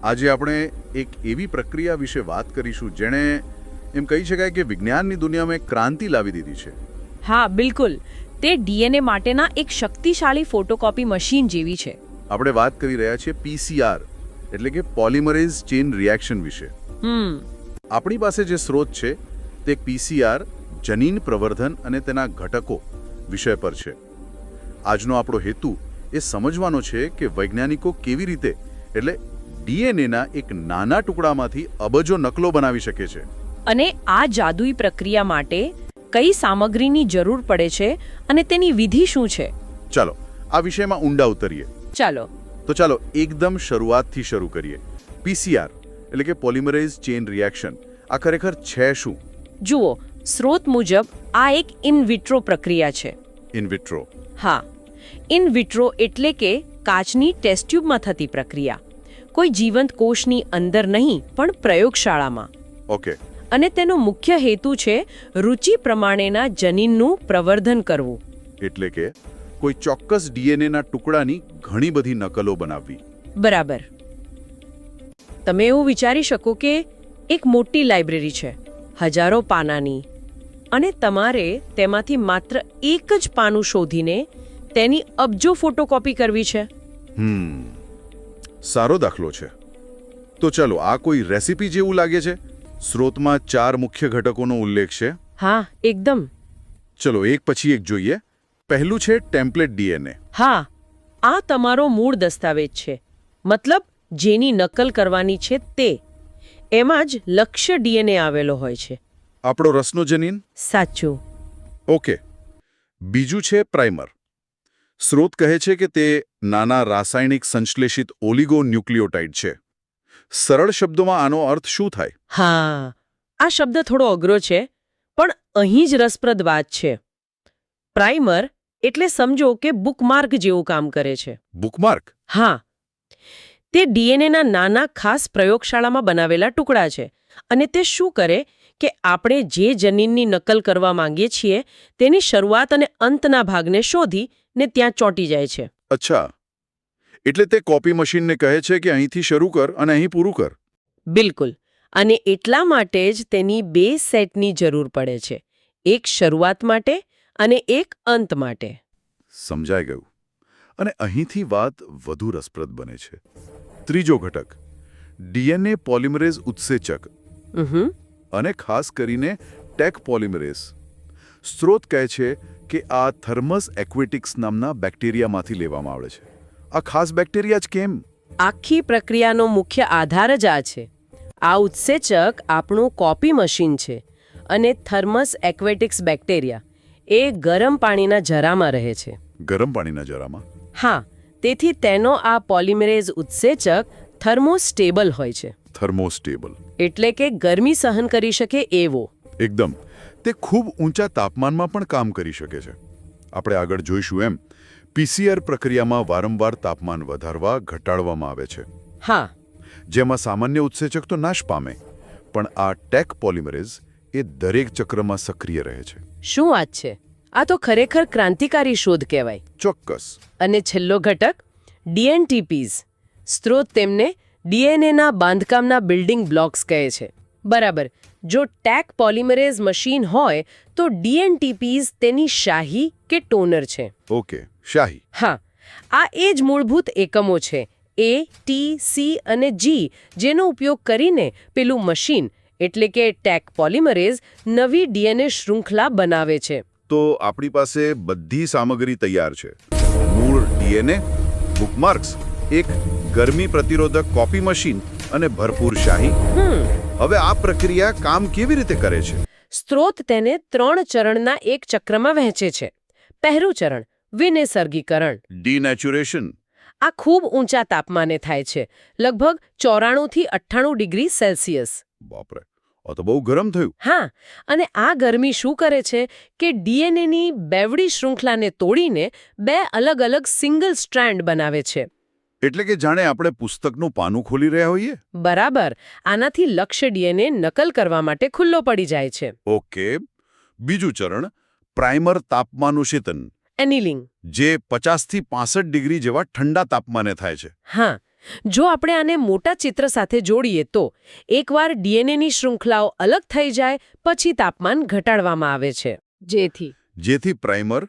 આજે આપણે એક એવી પ્રક્રિયા વિશે વાત કરીશું જેણે એમ કહી શકાય કે વિજ્ઞાનની દુનિયામાં એક ક્રાંતિ લાવી દીધી છે. હા બિલકુલ, તે ડીએનએ માટેના એક શક્તિશાળી ફોટોકોપી મશીન જેવી છે. આપણે વાત કરી રહ્યા છીએ પીસીઆર એટલે કે પોલિમરેઝ ચેઇન રિએક્શન વિશે. આપણી પાસે જે સ્ત્રોત છે તે પીસીઆર જનીન પ્રવર્ધન અને તેના ઘટકો વિષય પર છે. આજનો આપણો હેતુ એ સમજવાનો છે કે વૈજ્ઞાનિકો કેવી રીતે એટલે ડીએનએના એક નાના ટુકડામાંથી અબજો નકલો બનાવી શકે છે. અને આ જાદુઈ પ્રક્રિયા માટે કઈ સામગ્રીની જરૂર પડે છે અને તેની વિધિ શું છે? ચાલો આ વિષયમાં ઊંડા ઉતરીએ. ચાલો એકદમ શરૂઆતથી શરૂ કરીએ. પીસીઆર એટલે કે પોલિમરેઝ ચેઇન રિએક્શન આ ખરેખર છે શું? જુઓ, સ્ત્રોત મુજબ આ એક ઇન વિટ્રો પ્રક્રિયા છે. In vitro? હા, ઇન વિટ્રો એટલે કે કાચની ટેસ્ટ ટ્યુબમાં થતી પ્રક્રિયા. કોઈ જીવંત કોષની અંદર નહીં પણ પ્રયોગશાળામાં. ઓકે. અને તેનો મુખ્ય હેતુ છે રુચિ પ્રમાણેના જનીનનું પ્રવર્ધન કરવું. એટલે કે કોઈ ચોક્કસ ડીએનએના ટુકડાની ઘણી બધી નકલો બનાવવી. બરાબર. તમે એવું વિચારી શકો કે એક મોટી લાઇબ્રેરી છે, હજારો પાનાની, અને તમારે તેમાંથી માત્ર એક જ પાનું શોધીને તેની અબજો ફોટોકોપી કરવી છે. સારો દાખલો છે. તો ચલો આ કોઈ રેસીપી જેવું લાગે છે. સ્ત્રોતમાં 4 મુખ્ય ઘટકોનો ઉલ્લેખ છે. હા, એકદમ. ચલો એક પછી એક જોઈએ. પહેલું છે ટેમ્પલેટ ડીએનએ. હા, આ તમારો મૂળ દસ્તાવેજ છે, મતલબ જેની નકલ કરવાની છે તે. એમાં જ લક્ષ્ય ડીએનએ આવેલો હોય છે. આપણો રસનો જનીન? સાચું. ઓકે. બીજું છે પ્રાઇમર. સ્ત્રોત કહે છે કે તે નાના રાસાયણિક સંશ્લેષિત ઓલિગોન્યુક્લિયોટાઇડ છે. સરળ શબ્દોમાં આનો અર્થ શું થાય? હા, આ શબ્દ થોડો અઘરો છે, પણ અહીં જ રસપ્રદ વાત છે. પ્રાઇમર એટલે સમજો કે બુકમાર્ક જેવું કામ કરે છે. બુકમાર્ક? હા, તે ડીએનએના નાના ખાસ પ્રયોગશાળામાં બનાવેલા ટુકડા છે. અને તે શું કરે કે આપણે જે જનીનની નકલ કરવા માંગીએ છીએ તેની શરૂઆત અને અંતના ભાગને શોધી ને ત્યાં ચોંટી જાય છે. અચ્છા, એટલે તે કોપી મશીનને કહે છે કે અહીંથી શરૂ કર અને અહીં પૂરું કર. બિલકુલ. અને એટલા માટે જ તેની 2 સેટની જરૂર પડે છે, એક શરૂઆત માટે અને એક અંત માટે. સમજાઈ ગયું. અને અહીંથી વાત વધુ રસપ્રદ બને છે. ત્રીજો ઘટક ડીએનએ પોલિમરેઝ ઉત્સેચક અને ખાસ કરીને ટેક પોલિમરેઝ. સ્ત્રોત કહે છે કે આ થર્મસ એક્વેટિક્સ નામના બેક્ટેરિયામાંથી લેવામાં આવે છે. આ ખાસ બેક્ટેરિયા જ કેમ? આખી પ્રક્રિયાનો મુખ્ય આધાર જ આ છે. આ ઉત્સેચક આપણું કોપી મશીન છે. અને થર્મસ એક્વેટિક્સ બેક્ટેરિયા એ ગરમ પાણીના જરામાં રહે છે. ગરમ પાણીના જરામાં? હા, તેથી તેનો આ પોલિમરેઝ ઉત્સેચક થર્મોસ્ટેબલ હોય છે. થર્મોસ્ટેબલ એટલે કે ગરમી સહન કરી શકે એવો. એકદમ. તે ખૂબ ઊંચા તાપમાનમાં પણ કામ કરી શકે છે. આપણે આગળ જોઈશું એમ પીસીઆર પ્રક્રિયામાં વારંવાર તાપમાન વધારવા ઘટાડવામાં આવે છે. હા, જેમાં સામાન્ય ઉત્સેચક તો નાશ પામે, પણ આ ટેક પોલિમરેઝ એ દરેક ચક્રમાં સક્રિય રહે છે. શું વાત છે! આ તો ખરેખર ક્રાંતિકારી શોધ કહેવાય. ચોક્કસ. અને છેલ્લો ઘટક ડીએનટીપીઝ. સ્ત્રોત તેમને ડીએનએના બાંધકામના બિલ્ડિંગ બ્લોક્સ કહે છે. બરાબર. જો ટેક પોલિમરેઝ મશીન હોય તો ડીએનટીપીઝ તેની શાહી કે ટોનર છે. ઓકે, શાહી. હા, આ એ જ મૂળભૂત એકમો છે, એ, ટી, સી અને જી, જેનો ઉપયોગ કરીને પેલું મશીન એટલે કે ટેક પોલિમરેઝ નવી ડીએનએ શૃંખલા બનાવે છે. તો આપણી પાસે બધી સામગ્રી તૈયાર છે. મૂળ ડીએનએ, બુકમાર્ક્સ, એક ગરમી પ્રતિરોધક કોપી મશીન અને ભરપૂર શાહી. હવે આ પ્રક્રિયા કામ કેવી રીતે કરે છે? સ્ત્રોત તેને 3 ચરણના એક ચક્રમાં વહેંચે છે. પહેલું ચરણ વિનિસર્ગીકરણ. ડીનેચુરેશન. આ ખૂબ ઊંચા તાપમાને થાય છે, લગભગ 94 થી 98 ડિગ્રી સેલ્સિયસ. બાપરે, આ તો બહુ ગરમ થયું. હા, અને આ ગરમી શું કરે છે કે ડીએનએની બેવડી શૃંખલાને તોડીને 2 અલગ અલગ સિંગલ સ્ટ્રેન્ડ બનાવે છે. એટલે કે જાણે આપણે પુસ્તકનું પાનું ખોલી રહ્યા હોઈએ. બરાબર. આનાથી લક્ષ્ય ડીએનએ નકલ કરવા માટે ખુલ્લો પડી જાય છે. ઓકે. બીજું ચરણ પ્રાઇમર તાપમાનુશીતન. એનિલિંગ. જે 50 થી 65 ડિગ્રી જેવા ઠંડા તાપમાને થાય છે. હા, જો આપણે આને મોટા ચિત્ર સાથે જોડીએ તો એકવાર ડીએનએની શૃંખલાઓ અલગ થઈ જાય પછી તાપમાન ઘટાડવામાં આવે છે જેથી પ્રાઇમર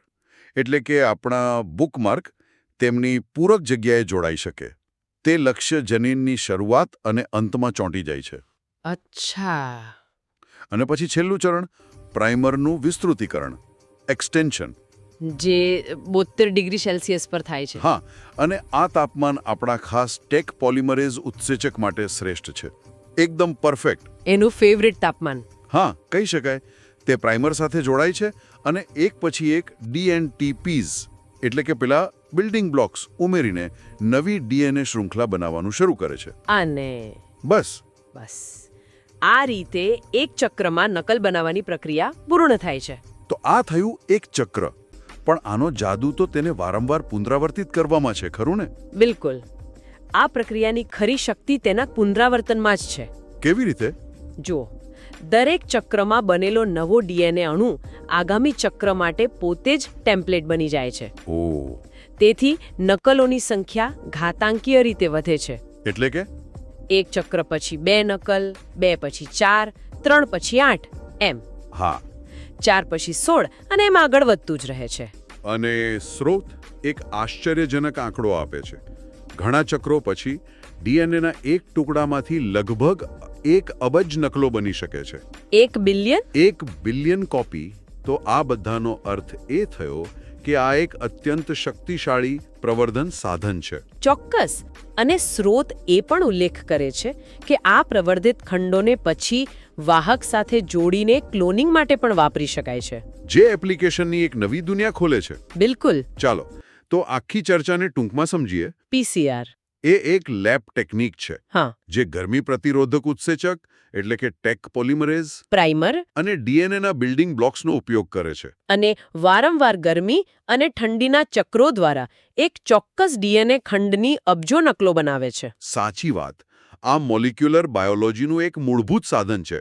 એટલે કે આપણા બુકમાર્ક તેમની પૂરક જગ્યાએ જોડાઈ શકે. તે લક્ષ્ય જનીનની શરૂઆત અને અંતમાં ચોંટી જાય છે. અચ્છા. અને પછી છેલ્લું ચરણ પ્રાઇમરનું વિસ્તૃતીકરણ એક્સટેન્શન. જે 72 ડિગ્રી સેલ્સિયસ પર થાય છે. હા, અને આ તાપમાન આપણા ખાસ ટેક પોલિમરેઝ ઉત્સેચક માટે શ્રેષ્ઠ છે. એકદમ પરફેક્ટ. એનું ફેવરિટ તાપમાન. હા, કહી શકાય. તે પ્રાઇમર સાથે જોડાય છે અને એક પછી એક ડીએનટીપીઝ એટલે કે પેલા બિલ્ડિંગ બ્લોક્સ ઉમેરીને નવી ડીએનએ શૃંખલા બનાવવાનું શરૂ કરે છે. અને બસ આ રીતે એક ચક્રમાં નકલ બનાવવાની પ્રક્રિયા પૂર્ણ થાય છે. તો આ થયું એક ચક્ર. પણ આનો જાદુ તો તેને વારંવાર પુનરાવર્તિત કરવામાં છે, ખરું ને? બિલકુલ. આ પ્રક્રિયાની ખરી શક્તિ તેના પુનરાવર્તનમાં જ છે. કેવી રીતે? જુઓ, દરેક ચક્રમાં બનેલો નવો ડીએનએ અણુ આગામી ચક્ર માટે પોતે જ ટેમ્પલેટ બની જાય છે. ઓહ. તેથી નકલોની સંખ્યા ઘાતાંકીય રીતે વધે છે. એટલે કે એક ચક્ર પછી 2 નકલ, 2 પછી 4, 3 પછી 8 એમ. હા. 4 પછી 16 અને એમ આગળ વધતું જ રહે છે. અને સ્રોત એક આશ્ચર્યજનક આંકડો આપે છે. ઘણા ચક્રો પછી ડીએનએના એક ટુકડામાંથી લગભગ 1 અબજ નકલો બની શકે છે. 1 બિલિયન? 1 billion copy. તો આ બધાનો અર્થ એ થયો કે આ એક અત્યંત શક્તિશાળી પ્રવર્ધન સાધન છે. ચોક્કસ. અને સ્રોત એ પણ ઉલ્લેખ કરે છે કે આ પ્રવર્ધિત ખંડોને પછી વાહક સાથે જોડીને ક્લોનિંગ માટે પણ વાપરી શકાય છે. જે એપ્લિકેશનની એક નવી દુનિયા ખોલે છે. બિલકુલ. ચાલો તો આખી ચર્ચાને ટૂંકમાં સમજીએ. પીસીઆર એ એક લેબ ટેકનિક છે. હા. જે ગરમી પ્રતિરોધક ઉત્સેચક એટલે કે ટેક પોલિમરેઝ, પ્રાઇમર અને ડીએનએના બિલ્ડિંગ બ્લોક્સનો ઉપયોગ કરે છે. અને વારંવાર ગરમી અને ઠંડીના ચક્રો દ્વારા એક ચોક્કસ ડીએનએ ખંડની અબજો નકલો બનાવે છે. સાચી વાત. આ મોલિક્યુલર બાયોલોજીનું એક મૂળભૂત સાધન છે.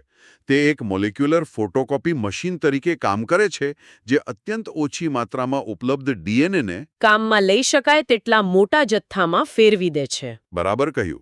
તે એક મોલિક્યુલર ફોટોકોપી મશીન તરીકે કામ કરે છે જે અત્યંત ઓછી માત્રામાં ઉપલબ્ધ ડીએનએને કામમાં લઈ શકાય તેટલા મોટા જથ્થામાં ફેરવી દે છે. બરાબર કહ્યું.